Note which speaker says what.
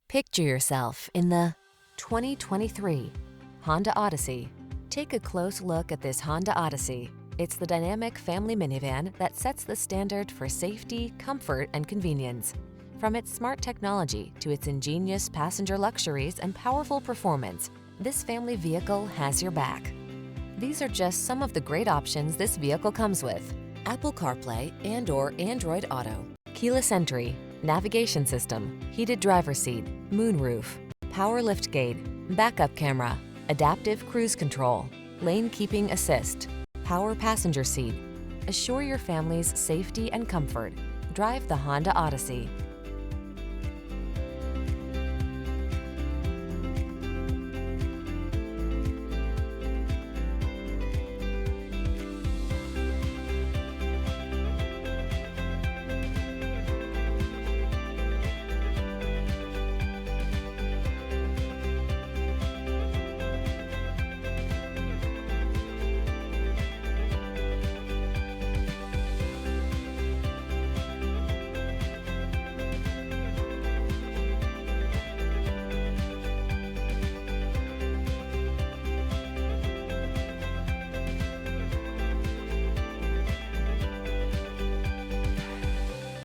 Speaker 1: Picture yourself in the 2023 Honda Odyssey. Take a close look at this Honda Odyssey. It's the dynamic family minivan that sets the standard for safety, comfort, and convenience. From its smart technology to its ingenious passenger luxuries and powerful performance, this family vehicle has your back. These are just some of the great options this vehicle comes with: Apple CarPlay and/or Android Auto, keyless entry, navigation system, heated driver's seat, moonroof, power liftgate, backup camera, adaptive cruise control, lane keeping assist, power passenger seat. Assure your family's safety and comfort. Drive the Honda Odyssey.